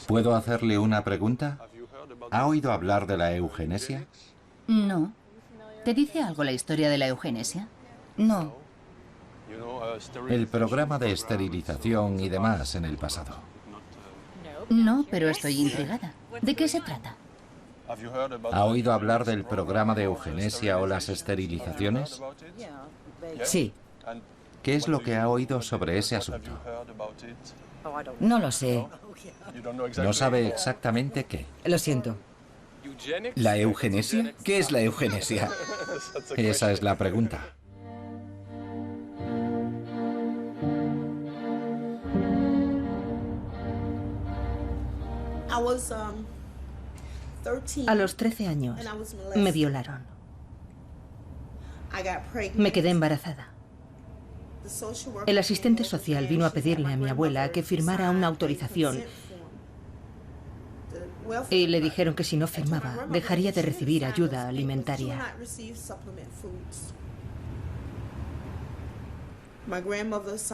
¿Puedo hacerle una pregunta? ¿Ha oído hablar de la eugenesia? No. ¿Te dice algo la historia de la eugenesia? No. El programa de esterilización y demás en el pasado. No, pero estoy intrigada. ¿De qué se trata? ¿Ha oído hablar del programa de eugenesia o las esterilizaciones? Sí. ¿Qué es lo que ha oído sobre ese asunto? No lo sé. No sabe exactamente qué. Lo siento. ¿La eugenesia? ¿Qué es la eugenesia? Esa es la pregunta. A los 13 años me violaron. Me quedé embarazada. El asistente social vino a pedirle a mi abuela que firmara una autorización y le dijeron que si no firmaba, dejaría de recibir ayuda alimentaria.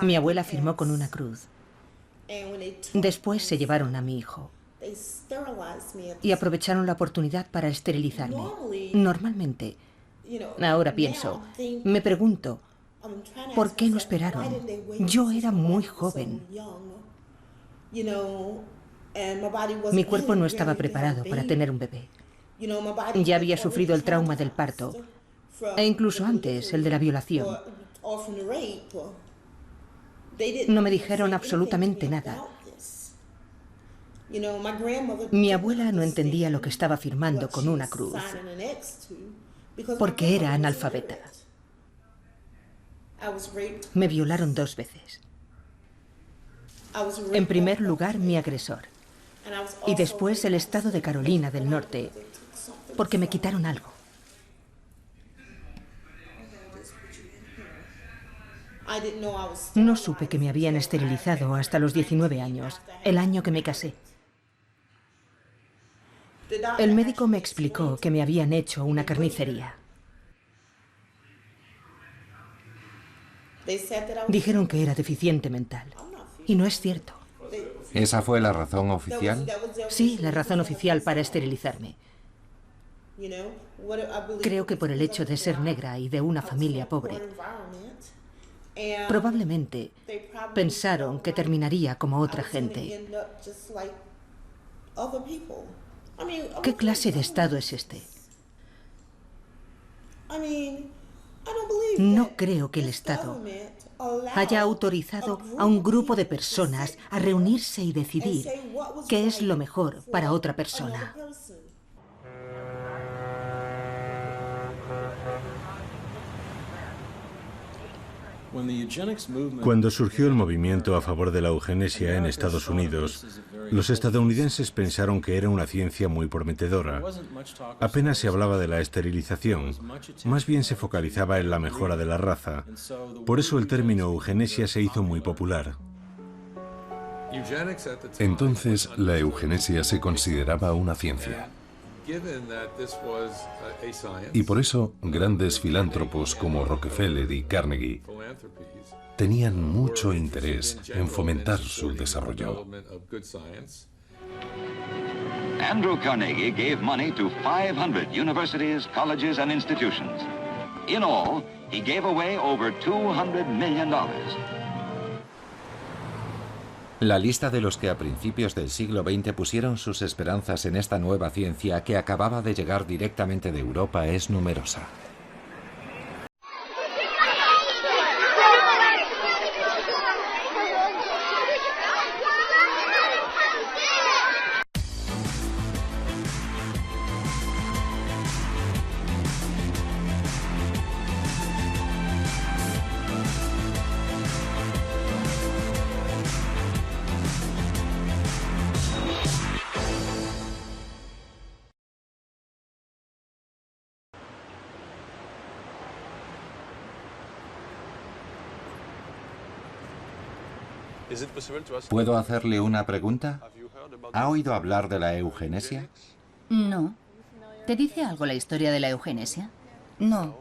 Mi abuela firmó con una cruz. Después se llevaron a mi hijo y aprovecharon la oportunidad para esterilizarme. Normalmente, ahora pienso, me pregunto, ¿por qué no esperaron? Yo era muy joven. Mi cuerpo no estaba preparado para tener un bebé. Ya había sufrido el trauma del parto, e incluso antes el de la violación. No me dijeron absolutamente nada. Mi abuela no entendía lo que estaba firmando con una cruz, porque era analfabeta. Me violaron 2 veces. En primer lugar, mi agresor. Y después el estado de Carolina del Norte, porque me quitaron algo. No supe que me habían esterilizado hasta los 19 años, el año que me casé. El médico me explicó que me habían hecho una carnicería. Dijeron que era deficiente mental. Y no es cierto. ¿Esa fue la razón oficial? Sí, la razón oficial para esterilizarme. Creo que por el hecho de ser negra y de una familia pobre. Probablemente pensaron que terminaría como otra gente. ¿Qué clase de estado es este? No creo que el Estado haya autorizado a un grupo de personas a reunirse y decidir qué es lo mejor para otra persona. Cuando surgió el movimiento a favor de la eugenesia en Estados Unidos, los estadounidenses pensaron que era una ciencia muy prometedora. Apenas se hablaba de la esterilización, más bien se focalizaba en la mejora de la raza. Por eso el término eugenesia se hizo muy popular. Entonces, la eugenesia se consideraba una ciencia. Y por eso, grandes filántropos como Rockefeller y Carnegie tenían mucho interés en fomentar su desarrollo. Andrew Carnegie gave money to 500 universities, colleges, and institutions. In all, he gave away over $200 million. La lista de los que a principios del siglo XX pusieron sus esperanzas en esta nueva ciencia que acababa de llegar directamente de Europa es numerosa. ¿Puedo hacerle una pregunta? ¿Ha oído hablar de la eugenesia? No. ¿Te dice algo la historia de la eugenesia? No.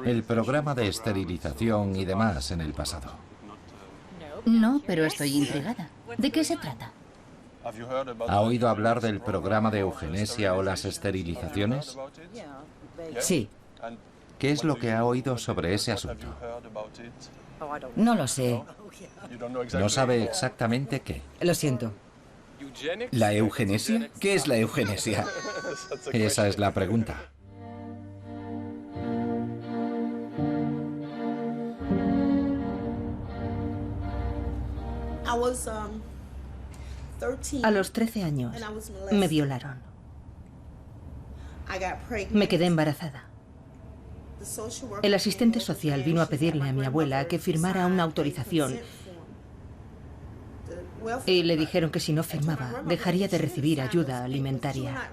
El programa de esterilización y demás en el pasado. No, pero estoy intrigada. ¿De qué se trata? ¿Ha oído hablar del programa de eugenesia o las esterilizaciones? Sí. ¿Qué es lo que ha oído sobre ese asunto? No lo sé. No sabe exactamente qué. Lo siento. ¿La eugenesia? ¿Qué es la eugenesia? Esa es la pregunta. A los 13 años me violaron. Me quedé embarazada. El asistente social vino a pedirle a mi abuela que firmara una autorización y le dijeron que si no firmaba, dejaría de recibir ayuda alimentaria.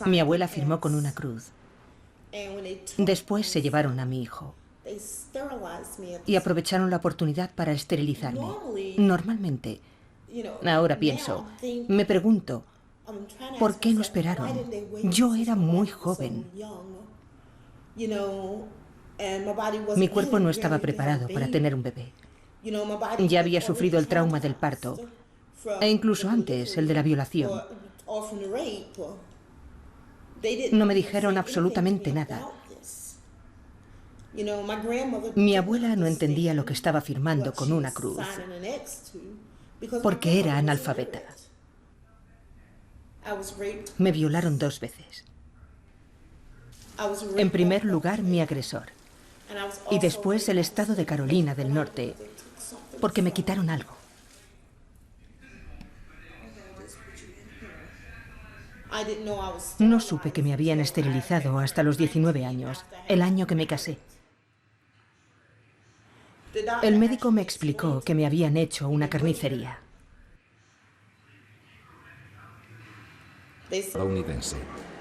Mi abuela firmó con una cruz. Después se llevaron a mi hijo y aprovecharon la oportunidad para esterilizarme. Normalmente, ahora pienso, me pregunto, ¿por qué no esperaron? Yo era muy joven. Mi cuerpo no estaba preparado para tener un bebé. Ya había sufrido el trauma del parto, e incluso antes el de la violación. No me dijeron absolutamente nada. Mi abuela no entendía lo que estaba firmando con una cruz, porque era analfabeta. Me violaron 2 veces. En primer lugar, mi agresor. Y después el estado de Carolina del Norte, porque me quitaron algo. No supe que me habían esterilizado hasta los 19 años, el año que me casé. El médico me explicó que me habían hecho una carnicería. Estadounidense.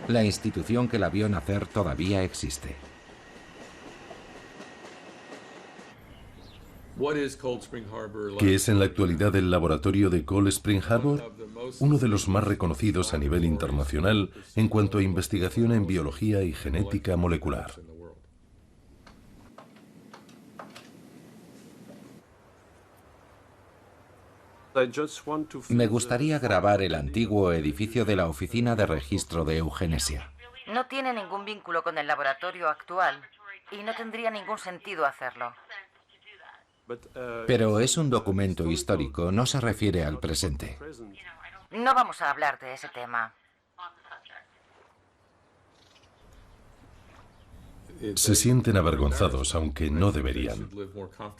La institución que la vio nacer todavía existe. ¿Qué es en la actualidad el laboratorio de Cold Spring Harbor? Uno de los más reconocidos a nivel internacional en cuanto a investigación en biología y genética molecular. Me gustaría grabar el antiguo edificio de la Oficina de Registro de Eugenesia. No tiene ningún vínculo con el laboratorio actual y no tendría ningún sentido hacerlo. Pero es un documento histórico, no se refiere al presente. No vamos a hablar de ese tema. Se sienten avergonzados, aunque no deberían.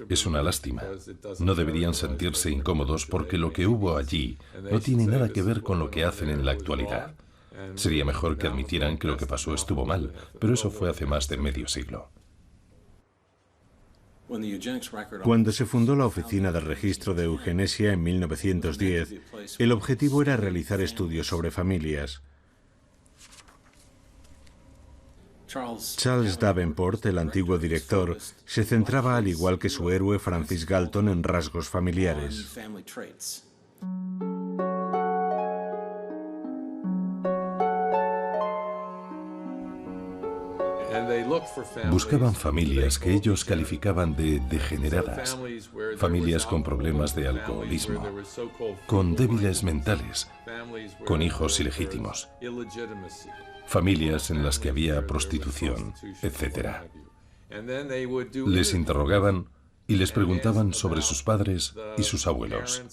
Es una lástima. No deberían sentirse incómodos porque lo que hubo allí no tiene nada que ver con lo que hacen en la actualidad. Sería mejor que admitieran que lo que pasó estuvo mal, pero eso fue hace más de medio siglo. Cuando se fundó la Oficina de Registro de Eugenesia en 1910, el objetivo era realizar estudios sobre familias. Charles Davenport, el antiguo director, se centraba, al igual que su héroe Francis Galton, en rasgos familiares. Buscaban familias que ellos calificaban de degeneradas, familias con problemas de alcoholismo, con débiles mentales, con hijos ilegítimos, familias en las que había prostitución, etc. Les interrogaban y les preguntaban sobre sus padres y sus abuelos.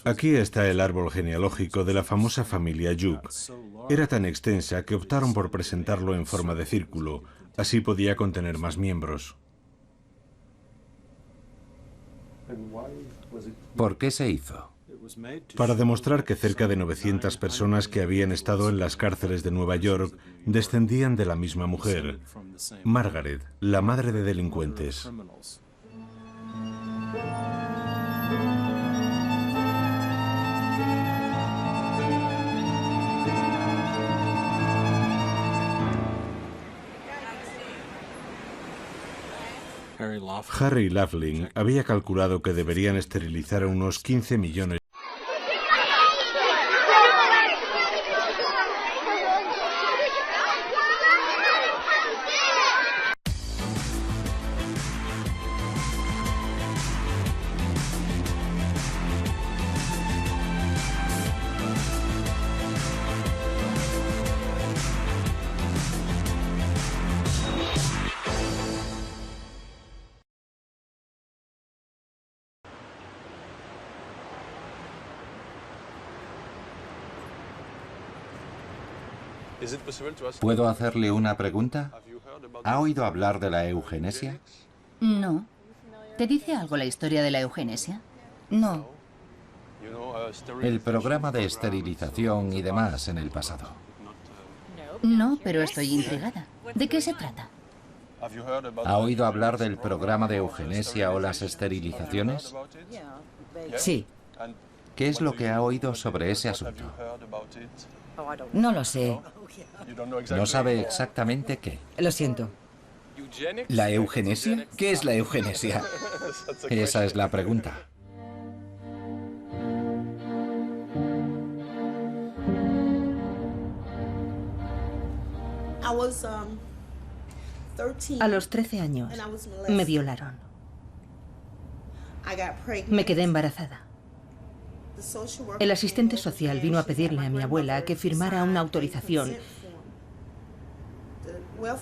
Aquí está el árbol genealógico de la famosa familia Yuc. Era tan extensa que optaron por presentarlo en forma de círculo, así podía contener más miembros. ¿Por qué se hizo? Para demostrar que cerca de 900 personas que habían estado en las cárceles de Nueva York descendían de la misma mujer, Margaret, la madre de delincuentes. Harry Laughlin había calculado que deberían esterilizar a unos 15 millones. ¿Puedo hacerle una pregunta? ¿Ha oído hablar de la eugenesia? No. ¿Te dice algo la historia de la eugenesia? No. El programa de esterilización y demás en el pasado. No, pero estoy intrigada. ¿De qué se trata? ¿Ha oído hablar del programa de eugenesia o las esterilizaciones? Sí. ¿Qué es lo que ha oído sobre ese asunto? No lo sé. No sabe exactamente qué. Lo siento. ¿La eugenesia? ¿Qué es la eugenesia? Esa es la pregunta. A los 13 años me violaron. Me quedé embarazada. El asistente social vino a pedirle a mi abuela que firmara una autorización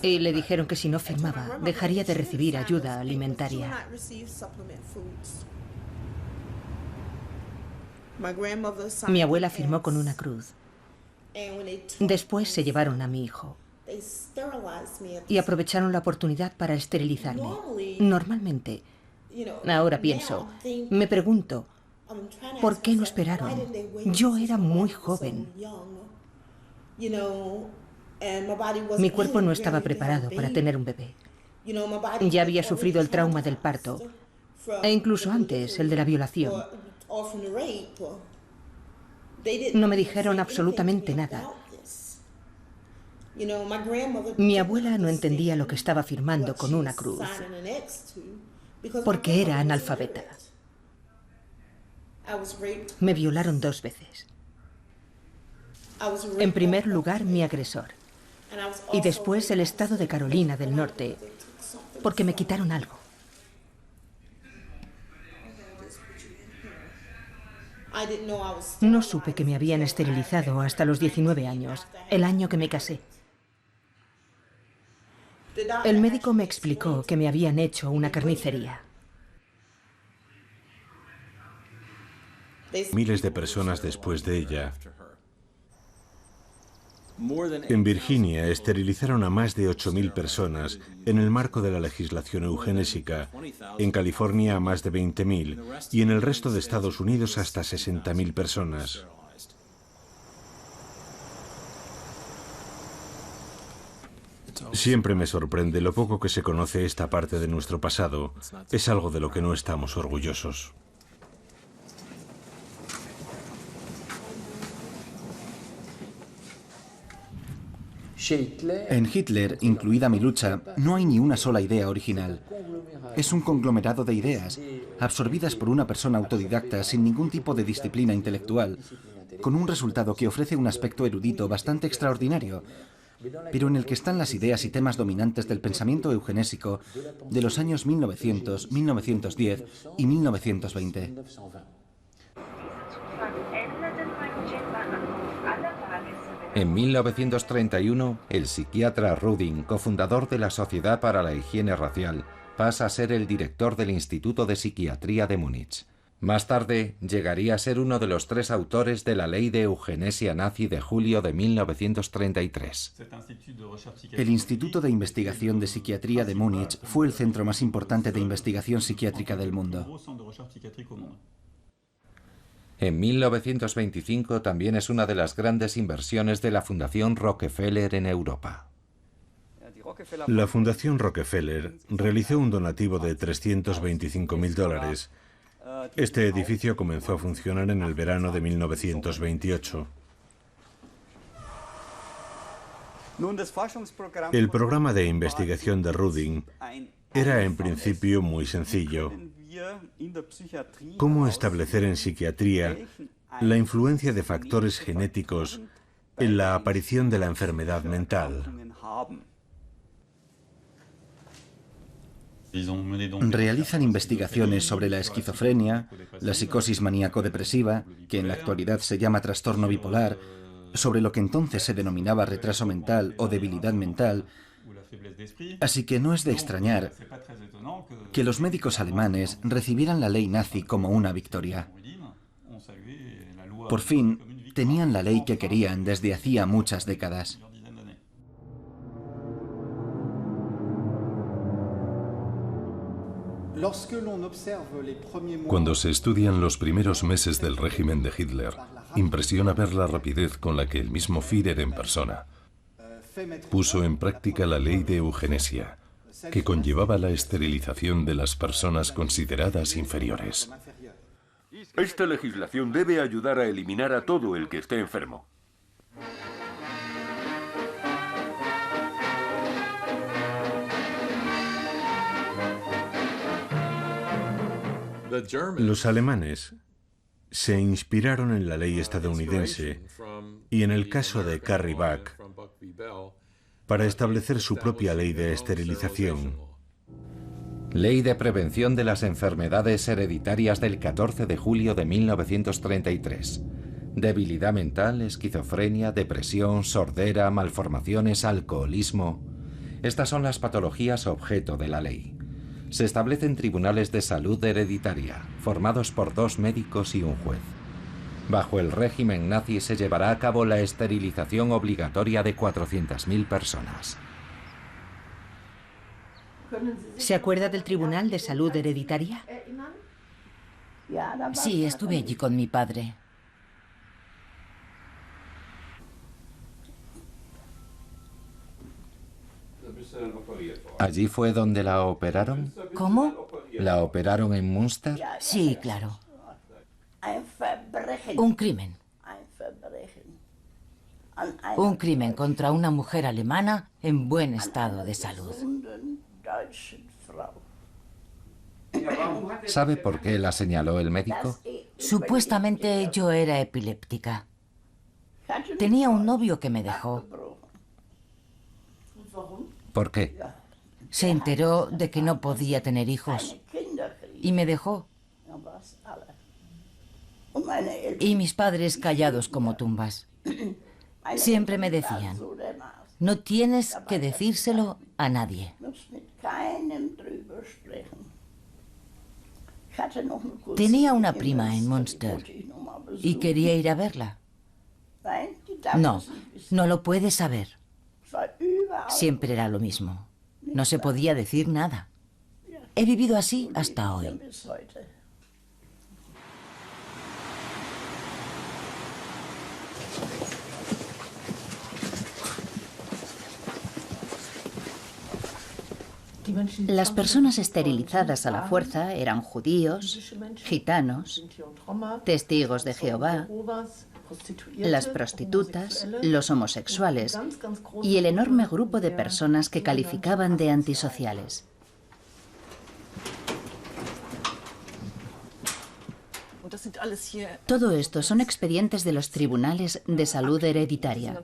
y le dijeron que si no firmaba, dejaría de recibir ayuda alimentaria. Mi abuela firmó con una cruz. Después se llevaron a mi hijo y aprovecharon la oportunidad para esterilizarme. Normalmente, ahora pienso, me pregunto, ¿por qué no esperaron? Yo era muy joven. Mi cuerpo no estaba preparado para tener un bebé. Ya había sufrido el trauma del parto, e incluso antes el de la violación. No me dijeron absolutamente nada. Mi abuela no entendía lo que estaba firmando con una cruz, porque era analfabeta. Me violaron 2 veces. En primer lugar, mi agresor. Y después el estado de Carolina del Norte, porque me quitaron algo. No supe que me habían esterilizado hasta los 19 años, el año que me casé. El médico me explicó que me habían hecho una carnicería. Miles de personas después de ella. En Virginia esterilizaron a más de 8.000 personas en el marco de la legislación eugenésica, en California a más de 20.000 y en el resto de Estados Unidos hasta 60.000 personas. Siempre me sorprende lo poco que se conoce esta parte de nuestro pasado. Es algo de lo que no estamos orgullosos. En Hitler, incluida mi lucha, no hay ni una sola idea original. Es un conglomerado de ideas, absorbidas por una persona autodidacta sin ningún tipo de disciplina intelectual, con un resultado que ofrece un aspecto erudito bastante extraordinario, pero en el que están las ideas y temas dominantes del pensamiento eugenésico de los años 1900, 1910 y 1920. En 1931, el psiquiatra Rudin, cofundador de la Sociedad para la Higiene Racial, pasa a ser el director del Instituto de Psiquiatría de Múnich. Más tarde, llegaría a ser uno de los 3 autores de la ley de eugenesia nazi de julio de 1933. El Instituto de Investigación de Psiquiatría de Múnich fue el centro más importante de investigación psiquiátrica del mundo. En 1925 también es una de las grandes inversiones de la Fundación Rockefeller en Europa. La Fundación Rockefeller realizó un donativo de $325.000. Este edificio comenzó a funcionar en el verano de 1928. El programa de investigación de Rudin era en principio muy sencillo. ¿Cómo establecer en psiquiatría la influencia de factores genéticos en la aparición de la enfermedad mental? Realizan investigaciones sobre la esquizofrenia, la psicosis maníaco-depresiva, que en la actualidad se llama trastorno bipolar, sobre lo que entonces se denominaba retraso mental o debilidad mental. Así que no es de extrañar que los médicos alemanes recibieran la ley nazi como una victoria. Por fin, tenían la ley que querían desde hacía muchas décadas. Cuando se estudian los primeros meses del régimen de Hitler, impresiona ver la rapidez con la que el mismo Führer en persona puso en práctica la ley de eugenesia, que conllevaba la esterilización de las personas consideradas inferiores. Esta legislación debe ayudar a eliminar a todo el que esté enfermo. Los alemanes se inspiraron en la ley estadounidense y en el caso de Carrie Buck para establecer su propia ley de esterilización. Ley de Prevención de las Enfermedades Hereditarias del 14 de julio de 1933. Debilidad mental, esquizofrenia, depresión, sordera, malformaciones, alcoholismo. Estas son las patologías objeto de la ley. Se establecen tribunales de salud hereditaria, formados por 2 médicos y un juez. Bajo el régimen nazi se llevará a cabo la esterilización obligatoria de 400.000 personas. ¿Se acuerda del Tribunal de Salud Hereditaria? Sí, estuve allí con mi padre. ¿Allí fue donde la operaron? ¿Cómo? ¿La operaron en Münster? Sí, claro. Un crimen. Un crimen contra una mujer alemana en buen estado de salud. ¿Sabe por qué la señaló el médico? Supuestamente yo era epiléptica. Tenía un novio que me dejó. ¿Por qué? Se enteró de que no podía tener hijos y me dejó. Y mis padres callados como tumbas. Siempre me decían, no tienes que decírselo a nadie. Tenía una prima en Münster y quería ir a verla. No, no lo puedes saber. Siempre era lo mismo. No se podía decir nada. He vivido así hasta hoy. Las personas esterilizadas a la fuerza eran judíos, gitanos, testigos de Jehová, las prostitutas, los homosexuales y el enorme grupo de personas que calificaban de antisociales. Todo esto son expedientes de los tribunales de salud hereditaria.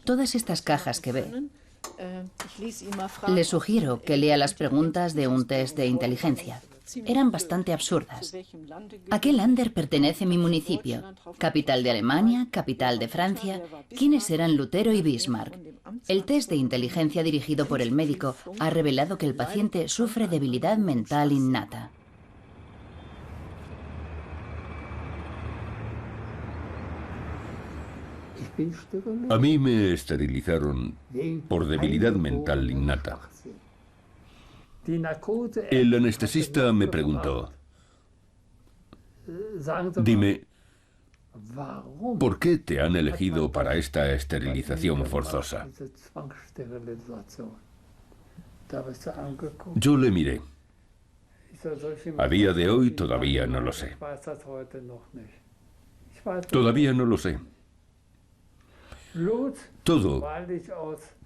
Todas estas cajas que ve. Le sugiero que lea las preguntas de un test de inteligencia. Eran bastante absurdas. ¿A qué Länder pertenece mi municipio? ¿Capital de Alemania? ¿Capital de Francia? ¿Quiénes eran Lutero y Bismarck? El test de inteligencia dirigido por el médico ha revelado que el paciente sufre debilidad mental innata. A mí me esterilizaron por debilidad mental innata. El anestesista me preguntó, dime, ¿por qué te han elegido para esta esterilización forzosa? Yo le miré. A día de hoy todavía no lo sé. Todavía no lo sé. Todo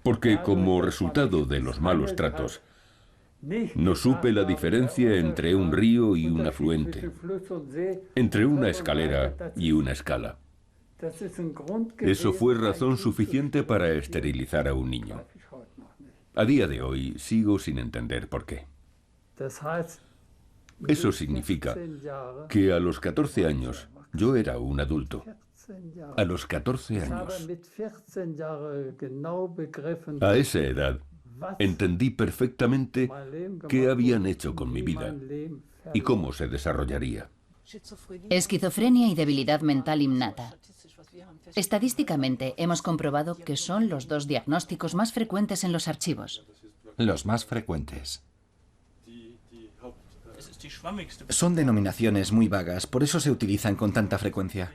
porque como resultado de los malos tratos, no supe la diferencia entre un río y un afluente, entre una escalera y una escala. Eso fue razón suficiente para esterilizar a un niño. A día de hoy sigo sin entender por qué. Eso significa que a los 14 años yo era un adulto. A los 14 años. A esa edad entendí perfectamente qué habían hecho con mi vida y cómo se desarrollaría. Esquizofrenia y debilidad mental innata. Estadísticamente hemos comprobado que son los 2 diagnósticos más frecuentes en los archivos. Los más frecuentes. Son denominaciones muy vagas, por eso se utilizan con tanta frecuencia.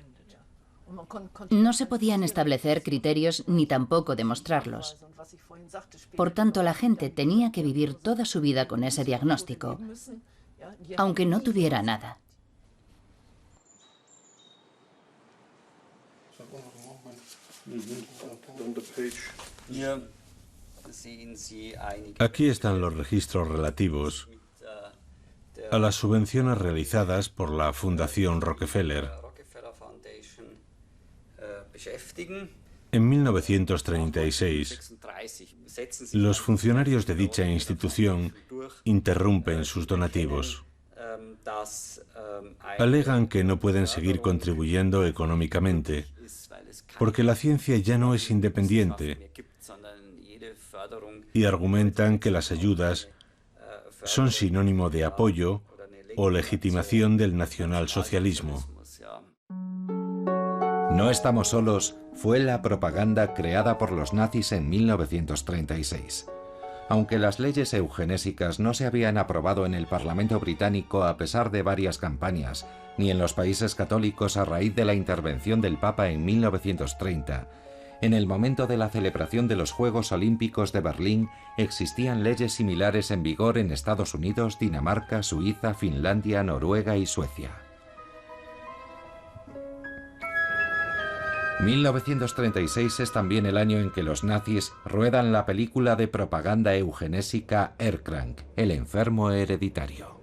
No se podían establecer criterios ni tampoco demostrarlos. Por tanto, la gente tenía que vivir toda su vida con ese diagnóstico, aunque no tuviera nada. Aquí están los registros relativos a las subvenciones realizadas por la Fundación Rockefeller. En 1936, los funcionarios de dicha institución interrumpen sus donativos. Alegan que no pueden seguir contribuyendo económicamente porque la ciencia ya no es independiente y argumentan que las ayudas son sinónimo de apoyo o legitimación del nacionalsocialismo. No estamos solos fue la propaganda creada por los nazis en 1936. Aunque las leyes eugenésicas no se habían aprobado en el Parlamento británico a pesar de varias campañas, ni en los países católicos a raíz de la intervención del Papa en 1930, en el momento de la celebración de los Juegos Olímpicos de Berlín existían leyes similares en vigor en Estados Unidos, Dinamarca, Suiza, Finlandia, Noruega y Suecia. 1936 es también el año en que los nazis ruedan la película de propaganda eugenésica Erkrank, el enfermo hereditario.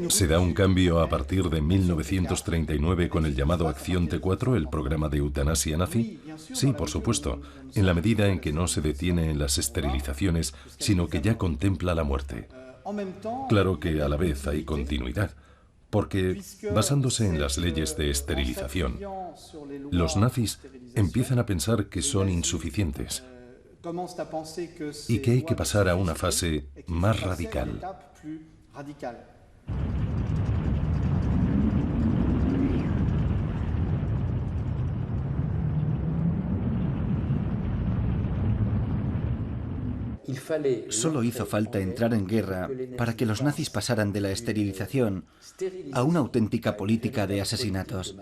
Se da un cambio a partir de 1939 con el llamado Acción T4, el programa de eutanasia nazi. Sí, por supuesto, en la medida en que no se detiene en las esterilizaciones, sino que ya contempla la muerte. Claro que a la vez hay continuidad, porque basándose en las leyes de esterilización, los nazis empiezan a pensar que son insuficientes y que hay que pasar a una fase más radical. Solo hizo falta entrar en guerra para que los nazis pasaran de la esterilización a una auténtica política de asesinatos.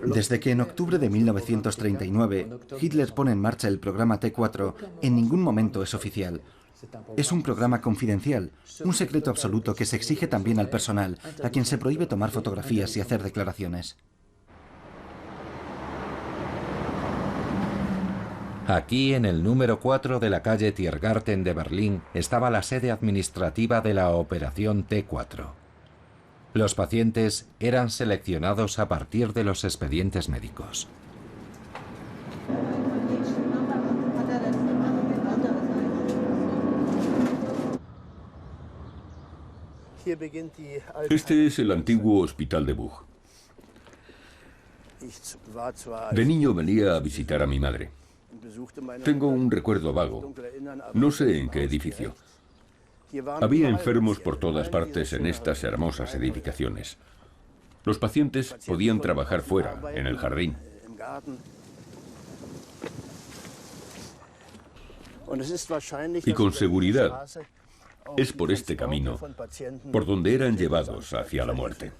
Desde que en octubre de 1939 Hitler pone en marcha el programa T4, en ningún momento es oficial. Es un programa confidencial, un secreto absoluto que se exige también al personal, a quien se prohíbe tomar fotografías y hacer declaraciones. Aquí, en el número 4 de la calle Tiergarten de Berlín, estaba la sede administrativa de la Operación T4. Los pacientes eran seleccionados a partir de los expedientes médicos. Este es el antiguo hospital de Buch. De niño venía a visitar a mi madre. Tengo un recuerdo vago. No sé en qué edificio. Había enfermos por todas partes en estas hermosas edificaciones. Los pacientes podían trabajar fuera, en el jardín. Y con seguridad es por este camino por donde eran llevados hacia la muerte.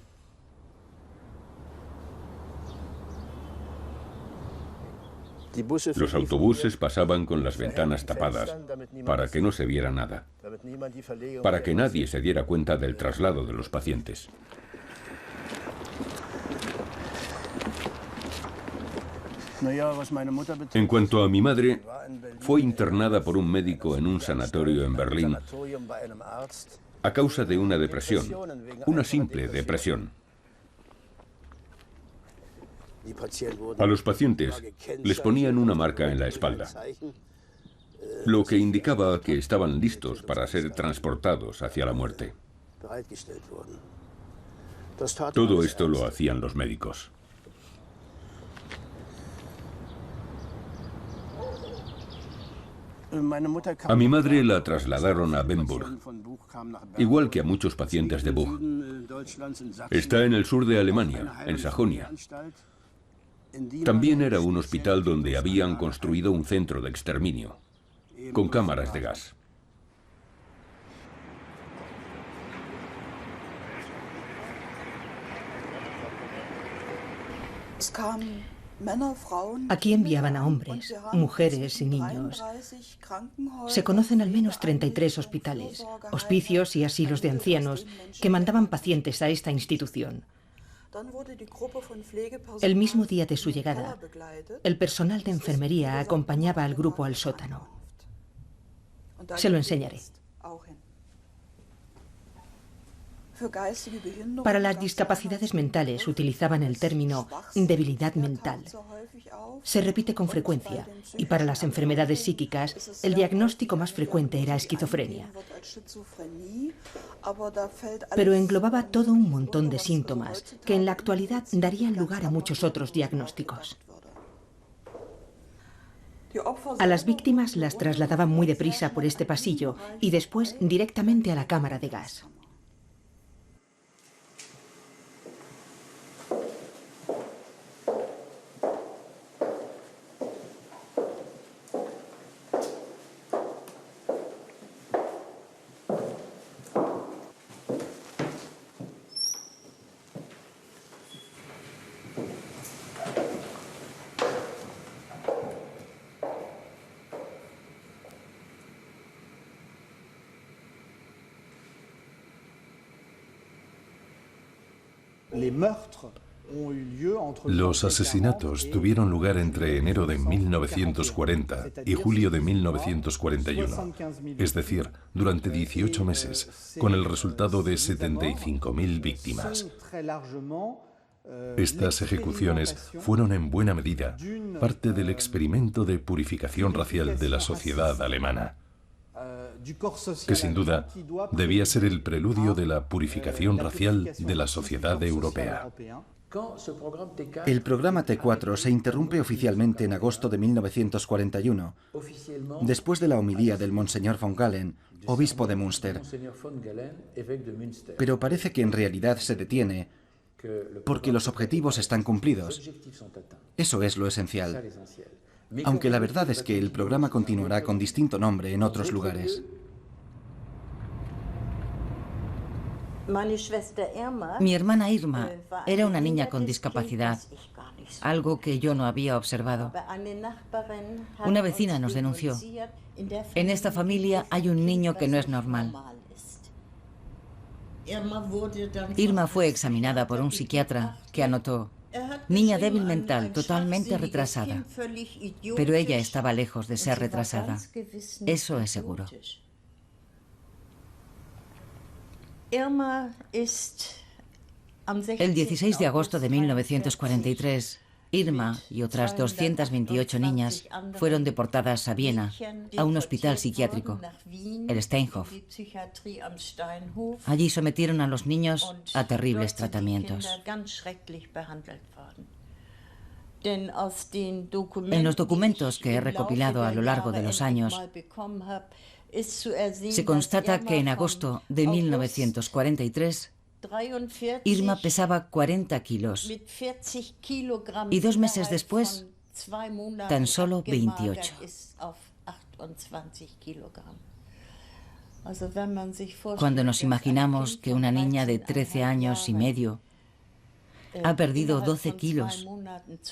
Los autobuses pasaban con las ventanas tapadas para que no se viera nada, para que nadie se diera cuenta del traslado de los pacientes. En cuanto a mi madre, fue internada por un médico en un sanatorio en Berlín a causa de una depresión, una simple depresión. A los pacientes les ponían una marca en la espalda, lo que indicaba que estaban listos para ser transportados hacia la muerte. Todo esto lo hacían los médicos. A mi madre la trasladaron a Bernburg, igual que a muchos pacientes de Buch. Está en el sur de Alemania, en Sajonia. También era un hospital donde habían construido un centro de exterminio, con cámaras de gas. Aquí enviaban a hombres, mujeres y niños. Se conocen al menos 33 hospitales, hospicios y asilos de ancianos que mandaban pacientes a esta institución. El mismo día de su llegada, el personal de enfermería acompañaba al grupo al sótano. Se lo enseñaré. Para las discapacidades mentales utilizaban el término debilidad mental. Se repite con frecuencia y para las enfermedades psíquicas el diagnóstico más frecuente era esquizofrenia. Pero englobaba todo un montón de síntomas que en la actualidad darían lugar a muchos otros diagnósticos. A las víctimas las trasladaban muy deprisa por este pasillo y después directamente a la cámara de gas. Los asesinatos tuvieron lugar entre enero de 1940 y julio de 1941, es decir, durante 18 meses, con el resultado de 75.000 víctimas. Estas ejecuciones fueron en buena medida parte del experimento de purificación racial de la sociedad alemana, que sin duda debía ser el preludio de la purificación racial de la sociedad europea. El programa T4 se interrumpe oficialmente en agosto de 1941, después de la homilía del Monseñor von Galen, obispo de Münster. Pero parece que en realidad se detiene porque los objetivos están cumplidos. Eso es lo esencial. Aunque la verdad es que el programa continuará con distinto nombre en otros lugares. Mi hermana Irma era una niña con discapacidad, algo que yo no había observado. Una vecina nos denunció. En esta familia hay un niño que no es normal. Irma fue examinada por un psiquiatra que anotó: niña débil mental, totalmente retrasada. Pero ella estaba lejos de ser retrasada. Eso es seguro. El 16 de agosto de 1943, Irma y otras 228 niñas fueron deportadas a Viena, a un hospital psiquiátrico, el Steinhof. Allí sometieron a los niños a terribles tratamientos. En los documentos que he recopilado a lo largo de los años, se constata que en agosto de 1943, Irma pesaba 40 kilos y 2 meses después, tan solo 28. Cuando nos imaginamos que una niña de 13 años y medio ha perdido 12 kilos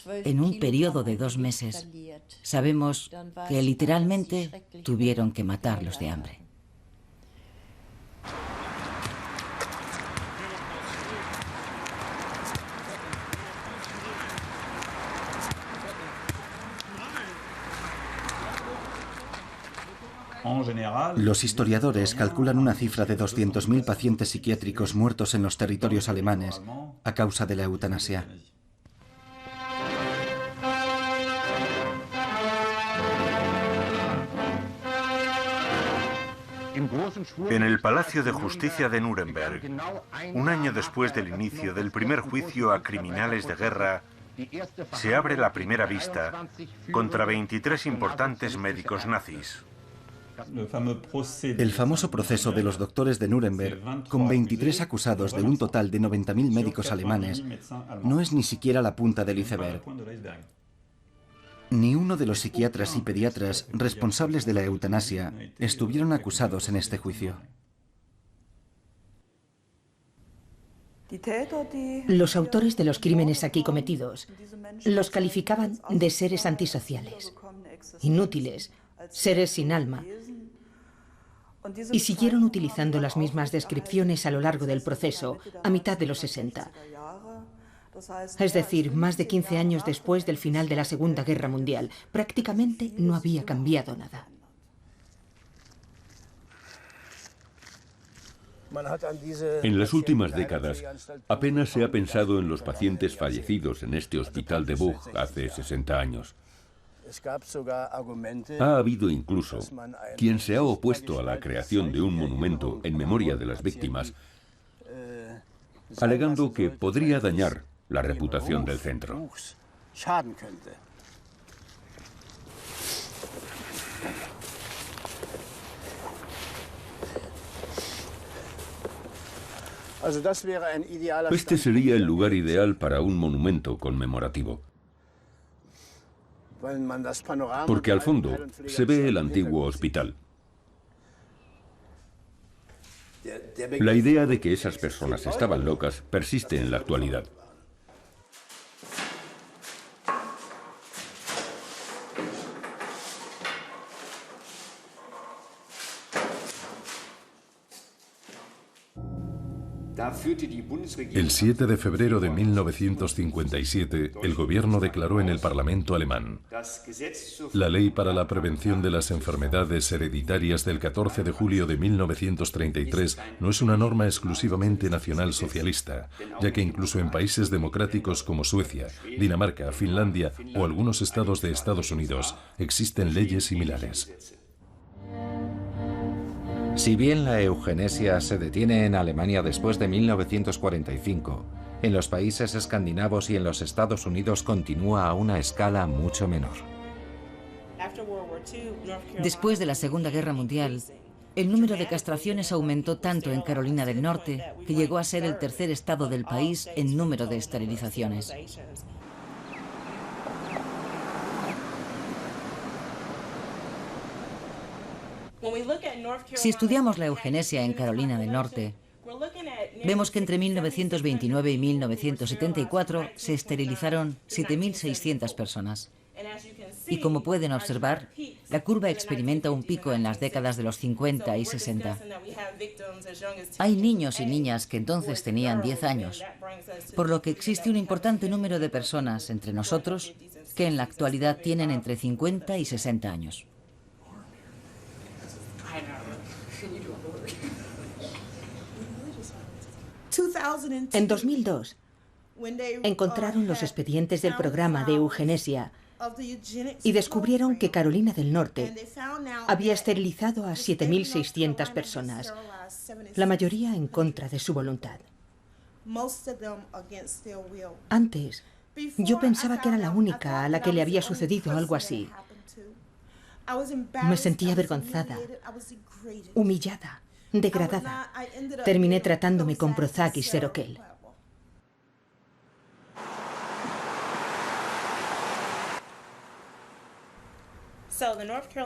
en un periodo de 2 meses, sabemos que literalmente tuvieron que matarlos de hambre. Los historiadores calculan una cifra de 200.000 pacientes psiquiátricos muertos en los territorios alemanes a causa de la eutanasia. En el Palacio de Justicia de Nuremberg, un año después del inicio del primer juicio a criminales de guerra, se abre la primera vista contra 23 importantes médicos nazis. El famoso proceso de los doctores de Nuremberg, con 23 acusados de un total de 90.000 médicos alemanes, no es ni siquiera la punta del iceberg. Ni uno de los psiquiatras y pediatras responsables de la eutanasia estuvieron acusados en este juicio. Los autores de los crímenes aquí cometidos los calificaban de seres antisociales, inútiles, seres sin alma, y siguieron utilizando las mismas descripciones a lo largo del proceso, a mitad de los 60. Es decir, más de 15 años después del final de la Segunda Guerra Mundial. Prácticamente no había cambiado nada. En las últimas décadas, apenas se ha pensado en los pacientes fallecidos en este hospital de Buch hace 60 años. Ha habido incluso quien se ha opuesto a la creación de un monumento en memoria de las víctimas, alegando que podría dañar la reputación del centro. Este sería el lugar ideal para un monumento conmemorativo, porque al fondo se ve el antiguo hospital. La idea de que esas personas estaban locas persiste en la actualidad. El 7 de febrero de 1957, el gobierno declaró en el Parlamento alemán: la ley para la prevención de las enfermedades hereditarias del 14 de julio de 1933 no es una norma exclusivamente nacional socialista, ya que incluso en países democráticos como Suecia, Dinamarca, Finlandia o algunos estados de Estados Unidos existen leyes similares. Si bien la eugenesia se detiene en Alemania después de 1945, en los países escandinavos y en los Estados Unidos continúa a una escala mucho menor. Después de la Segunda Guerra Mundial, el número de castraciones aumentó tanto en Carolina del Norte que llegó a ser el tercer estado del país en número de esterilizaciones. Si estudiamos la eugenesia en Carolina del Norte, vemos que entre 1929 y 1974 se esterilizaron 7.600 personas. Y como pueden observar, la curva experimenta un pico en las décadas de los 50 y 60. Hay niños y niñas que entonces tenían 10 años, por lo que existe un importante número de personas entre nosotros que en la actualidad tienen entre 50 y 60 años. En 2002, encontraron los expedientes del programa de eugenesia y descubrieron que Carolina del Norte había esterilizado a 7.600 personas, la mayoría en contra de su voluntad. Antes, yo pensaba que era la única a la que le había sucedido algo así. Me sentía avergonzada, humillada, degradada. Terminé tratándome con Prozac y Seroquel.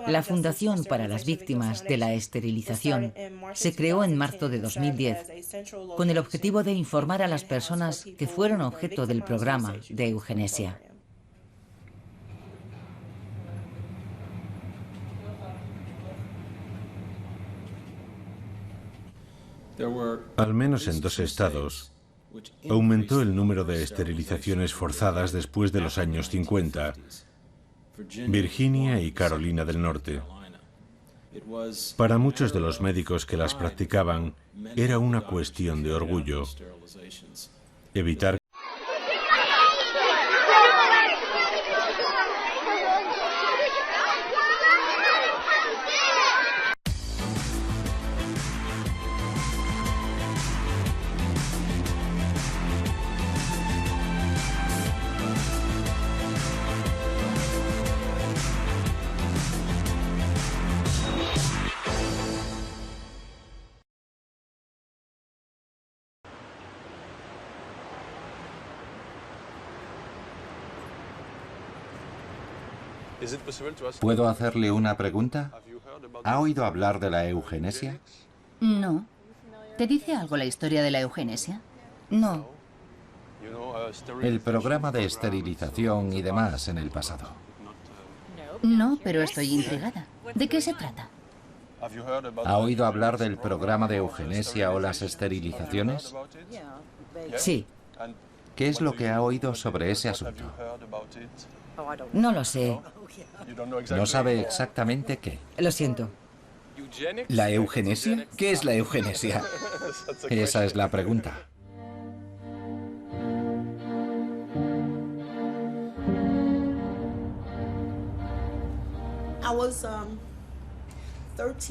La Fundación para las Víctimas de la Esterilización se creó en marzo de 2010 con el objetivo de informar a las personas que fueron objeto del programa de eugenesia. Al menos en 2 estados, aumentó el número de esterilizaciones forzadas después de los años 50, Virginia y Carolina del Norte. Para muchos de los médicos que las practicaban, era una cuestión de orgullo. Evitar ¿Puedo hacerle una pregunta? ¿Ha oído hablar de la eugenesia? No. ¿Te dice algo la historia de la eugenesia? No. El programa de esterilización y demás en el pasado. No, pero estoy intrigada. ¿De qué se trata? ¿Ha oído hablar del programa de eugenesia o las esterilizaciones? Sí. ¿Qué es lo que ha oído sobre ese asunto? No lo sé. No sabe exactamente qué. Lo siento. ¿La eugenesia? ¿Qué es la eugenesia? Esa es la pregunta.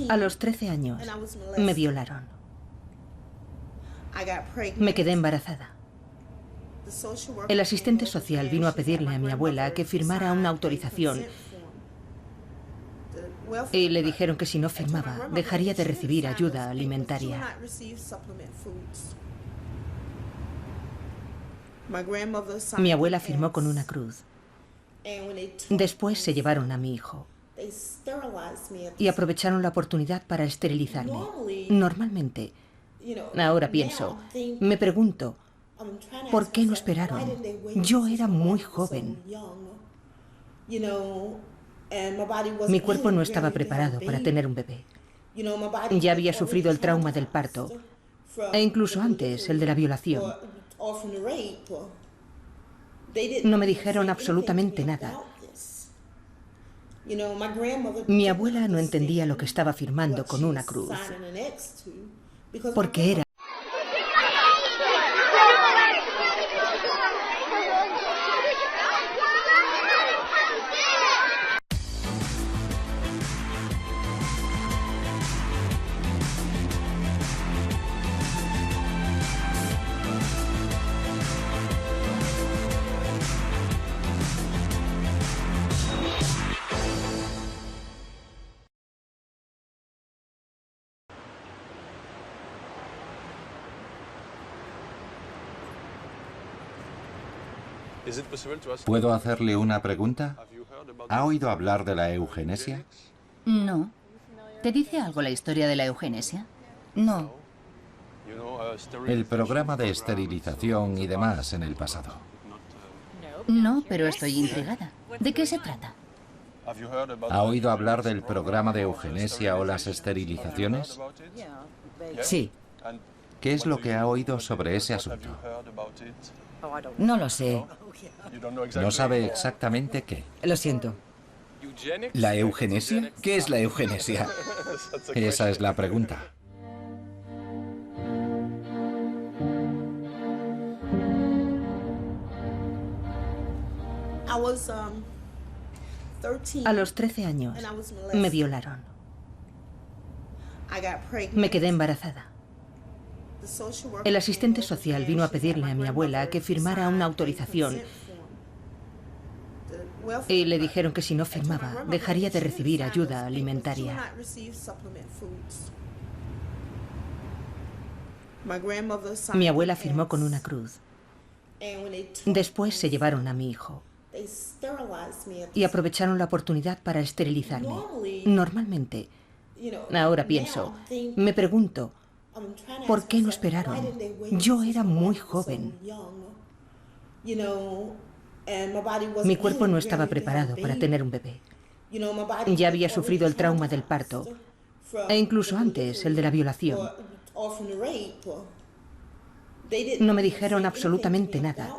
A los 13 años me violaron. Me quedé embarazada. El asistente social vino a pedirle a mi abuela que firmara una autorización y le dijeron que si no firmaba dejaría de recibir ayuda alimentaria. Mi abuela firmó con una cruz. Después se llevaron a mi hijo y aprovecharon la oportunidad para esterilizarme. Normalmente, ahora pienso, me pregunto, ¿por qué no esperaron? Yo era muy joven. Mi cuerpo no estaba preparado para tener un bebé. Ya había sufrido el trauma del parto, e incluso antes el de la violación. No me dijeron absolutamente nada. Mi abuela no entendía lo que estaba firmando con una cruz, porque era... ¿Puedo hacerle una pregunta? ¿Ha oído hablar de la eugenesia? No. ¿Te dice algo la historia de la eugenesia? No. El programa de esterilización y demás en el pasado. No, pero estoy intrigada. ¿De qué se trata? ¿Ha oído hablar del programa de eugenesia o las esterilizaciones? Sí. ¿Qué es lo que ha oído sobre ese asunto? No lo sé. No sabe exactamente qué. Lo siento. ¿La eugenesia? ¿Qué es la eugenesia? Esa es la pregunta. A los 13 años me violaron. Me quedé embarazada. El asistente social vino a pedirle a mi abuela que firmara una autorización y le dijeron que si no firmaba dejaría de recibir ayuda alimentaria. Mi abuela firmó con una cruz. Después se llevaron a mi hijo y aprovecharon la oportunidad para esterilizarme. Normalmente, ahora pienso, me pregunto, ¿por qué no esperaron? Yo era muy joven. Mi cuerpo no estaba preparado para tener un bebé. Ya había sufrido el trauma del parto, e incluso antes el de la violación. No me dijeron absolutamente nada.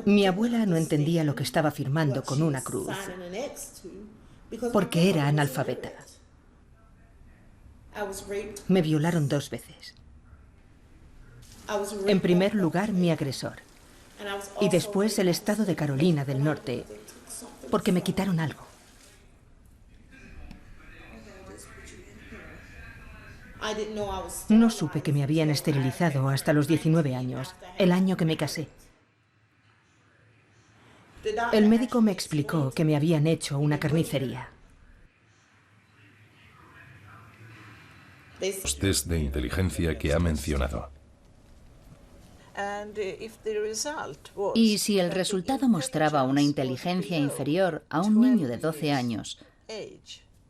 Mi abuela no entendía lo que estaba firmando con una cruz, porque era analfabeta. Me violaron 2 veces. En primer lugar, mi agresor. Y después el estado de Carolina del Norte, porque me quitaron algo. No supe que me habían esterilizado hasta los 19 años, el año que me casé. El médico me explicó que me habían hecho una carnicería. Los test de inteligencia que ha mencionado. Y si el resultado mostraba una inteligencia inferior a un niño de 12 años,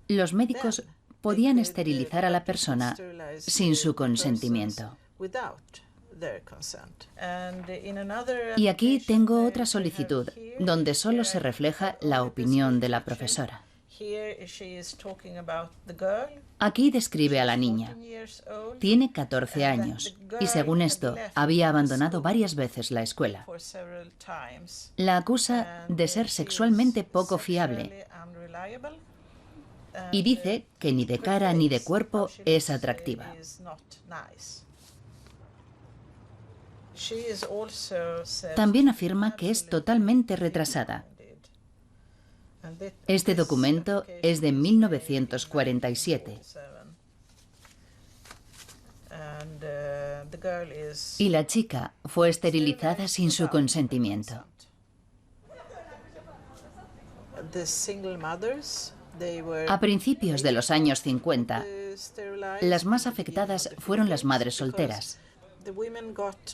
los médicos podían esterilizar a la persona sin su consentimiento. Y aquí tengo otra solicitud, donde solo se refleja la opinión de la profesora. Aquí describe a la niña. Tiene 14 años y, según esto, había abandonado varias veces la escuela. La acusa de ser sexualmente poco fiable y dice que ni de cara ni de cuerpo es atractiva. También afirma que es totalmente retrasada. Este documento es de 1947. Y la chica fue esterilizada sin su consentimiento. A principios de los años 50, las más afectadas fueron las madres solteras,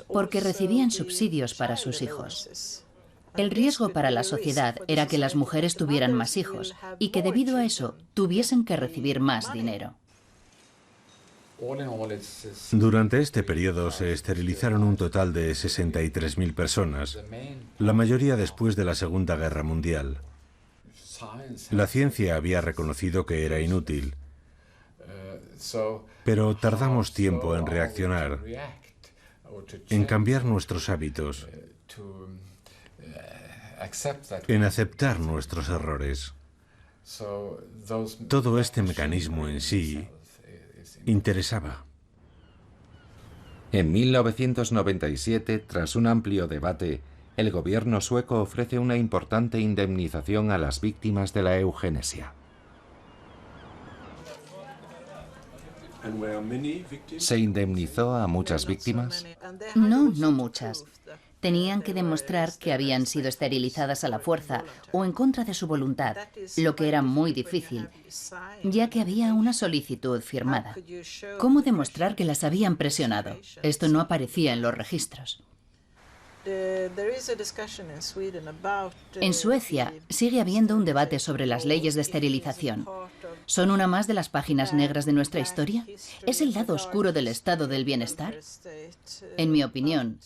porque recibían subsidios para sus hijos. El riesgo para la sociedad era que las mujeres tuvieran más hijos y que debido a eso tuviesen que recibir más dinero. Durante este periodo se esterilizaron un total de 63.000 personas, la mayoría después de la Segunda Guerra Mundial. La ciencia había reconocido que era inútil, pero tardamos tiempo en reaccionar, en cambiar nuestros hábitos, en aceptar nuestros errores. Todo este mecanismo en sí interesaba. En 1997, tras un amplio debate, el gobierno sueco ofrece una importante indemnización a las víctimas de la eugenesia. ¿Se indemnizó a muchas víctimas? No, no muchas. Tenían que demostrar que habían sido esterilizadas a la fuerza o en contra de su voluntad, lo que era muy difícil, ya que había una solicitud firmada. ¿Cómo demostrar que las habían presionado? Esto no aparecía en los registros. En Suecia sigue habiendo un debate sobre las leyes de esterilización. ¿Son una más de las páginas negras de nuestra historia? ¿Es el lado oscuro del estado del bienestar? En mi opinión,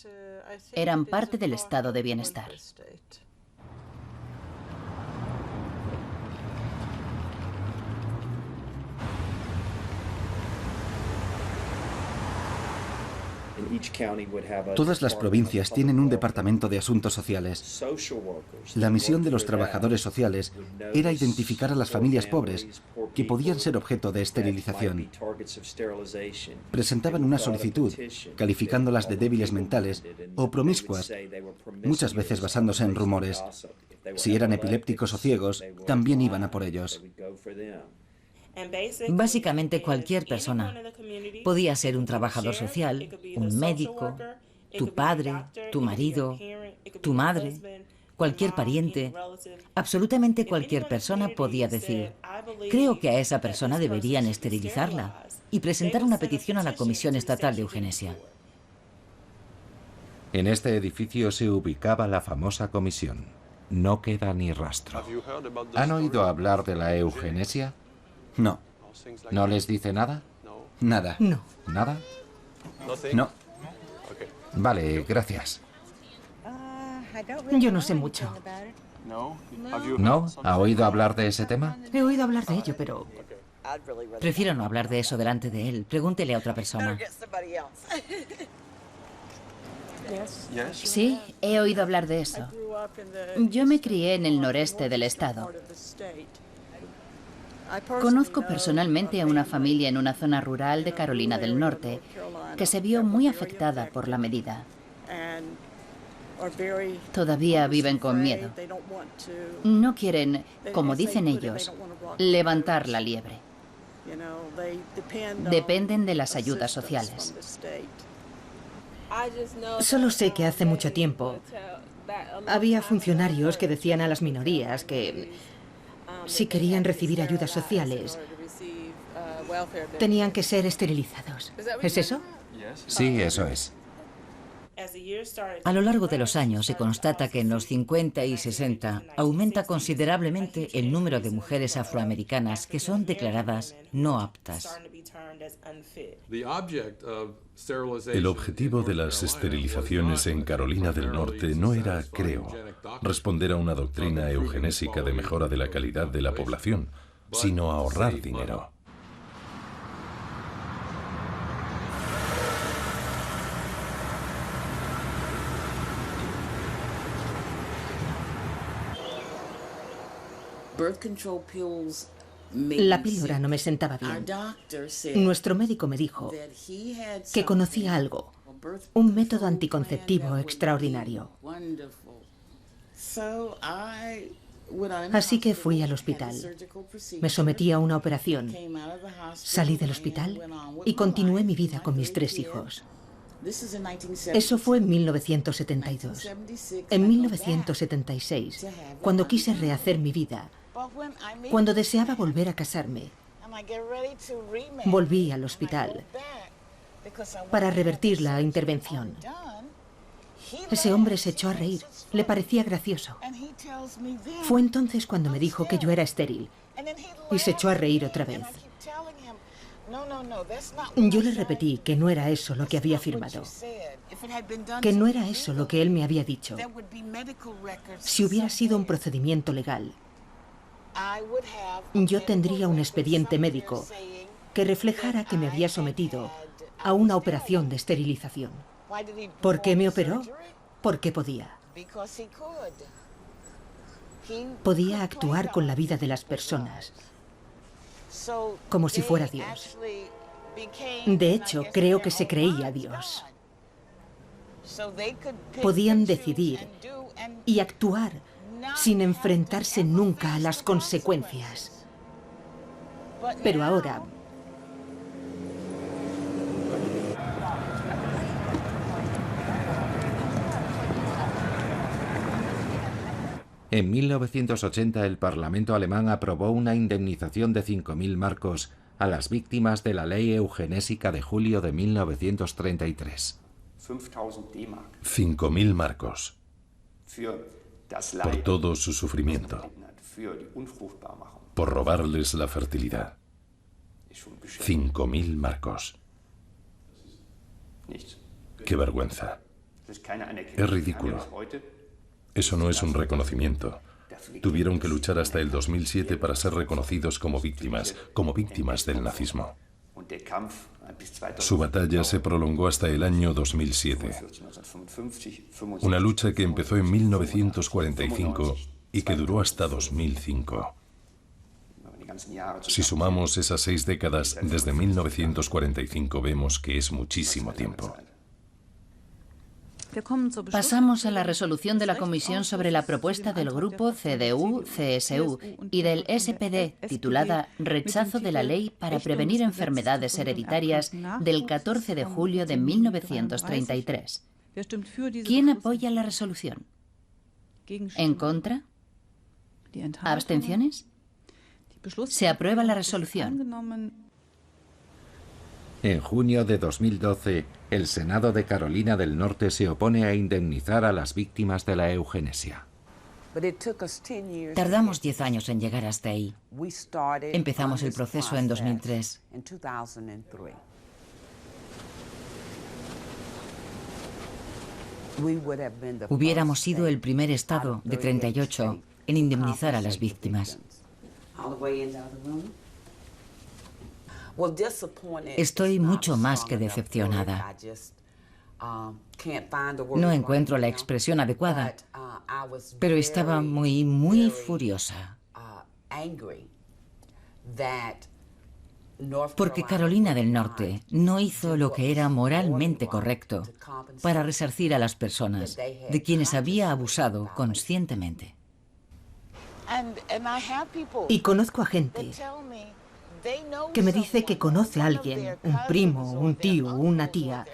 eran parte del estado de bienestar. Todas las provincias tienen un departamento de asuntos sociales. La misión de los trabajadores sociales era identificar a las familias pobres que podían ser objeto de esterilización. Presentaban una solicitud, calificándolas de débiles mentales o promiscuas, muchas veces basándose en rumores. Si eran epilépticos o ciegos, también iban a por ellos. Básicamente cualquier persona. Podía ser un trabajador social, un médico, tu padre, tu marido, tu madre, cualquier pariente. Absolutamente cualquier persona podía decir: creo que a esa persona deberían esterilizarla, y presentar una petición a la Comisión Estatal de Eugenesia. En este edificio se ubicaba la famosa comisión. No queda ni rastro. ¿Han oído hablar de la eugenesia? No. ¿No les dice nada? Nada. No. ¿Nada? No. Vale, gracias. Yo no sé mucho. ¿No? ¿Ha oído hablar de ese tema? He oído hablar de ello, pero... Prefiero no hablar de eso delante de él. Pregúntele a otra persona. Sí, he oído hablar de eso. Yo me crié en el noreste del estado. Conozco personalmente a una familia en una zona rural de Carolina del Norte que se vio muy afectada por la medida. Todavía viven con miedo. No quieren, como dicen ellos, levantar la liebre. Dependen de las ayudas sociales. Solo sé que hace mucho tiempo había funcionarios que decían a las minorías que si querían recibir ayudas sociales tenían que ser esterilizados. ¿Es eso? Sí, eso es. A lo largo de los años se constata que en los 50 y 60 aumenta considerablemente el número de mujeres afroamericanas que son declaradas no aptas. El objetivo de las esterilizaciones en Carolina del Norte no era, creo, responder a una doctrina eugenésica de mejora de la calidad de la población, sino ahorrar dinero. La píldora no me sentaba bien. Nuestro médico me dijo que conocía algo, un método anticonceptivo extraordinario. Así que fui al hospital. Me sometí a una operación. Salí del hospital y continué mi vida con mis 3 hijos. Eso fue en 1972. En 1976, cuando quise rehacer mi vida, cuando deseaba volver a casarme, volví al hospital para revertir la intervención. Ese hombre se echó a reír, le parecía gracioso. Fue entonces cuando me dijo que yo era estéril y se echó a reír otra vez. Yo le repetí que no era eso lo que había afirmado, que no era eso lo que él me había dicho. Si hubiera sido un procedimiento legal, yo tendría un expediente médico que reflejara que me había sometido a una operación de esterilización. ¿Por qué me operó? Porque podía. Podía actuar con la vida de las personas, como si fuera Dios. De hecho, creo que se creía Dios. Podían decidir y actuar sin enfrentarse nunca a las consecuencias. Pero ahora... En 1980 el Parlamento alemán aprobó una indemnización de 5.000 marcos a las víctimas de la ley eugenésica de julio de 1933. 5.000 marcos. Por todo su sufrimiento. Por robarles la fertilidad. 5.000 marcos. ¡Qué vergüenza! Es ridículo. Eso no es un reconocimiento. Tuvieron que luchar hasta el 2007 para ser reconocidos como víctimas del nazismo. Su batalla se prolongó hasta el año 2007. Una lucha que empezó en 1945 y que duró hasta 2005. Si sumamos esas 6 décadas desde 1945, vemos que es muchísimo tiempo. Pasamos a la resolución de la Comisión sobre la propuesta del grupo CDU-CSU y del SPD titulada Rechazo de la ley para prevenir enfermedades hereditarias del 14 de julio de 1933. ¿Quién apoya la resolución? ¿En contra? ¿Abstenciones? Se aprueba la resolución. En junio de 2012, el Senado de Carolina del Norte se opone a indemnizar a las víctimas de la eugenesia. Tardamos 10 años en llegar hasta ahí. Empezamos el proceso en 2003. Hubiéramos sido el primer estado de 38 en indemnizar a las víctimas. Estoy mucho más que decepcionada. No encuentro la expresión adecuada, pero estaba muy furiosa. Porque Carolina del Norte no hizo lo que era moralmente correcto para resarcir a las personas de quienes había abusado conscientemente. Y conozco a gente que me dice que conoce a alguien, un primo, un tío, una tía,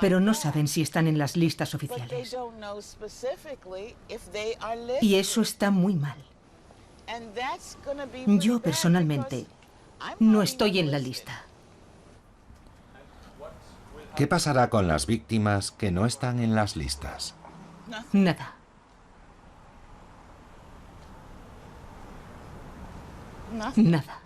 pero no saben si están en las listas oficiales. Y eso está muy mal. Yo personalmente no estoy en la lista. ¿Qué pasará con las víctimas que no están en las listas? Nada. Nada.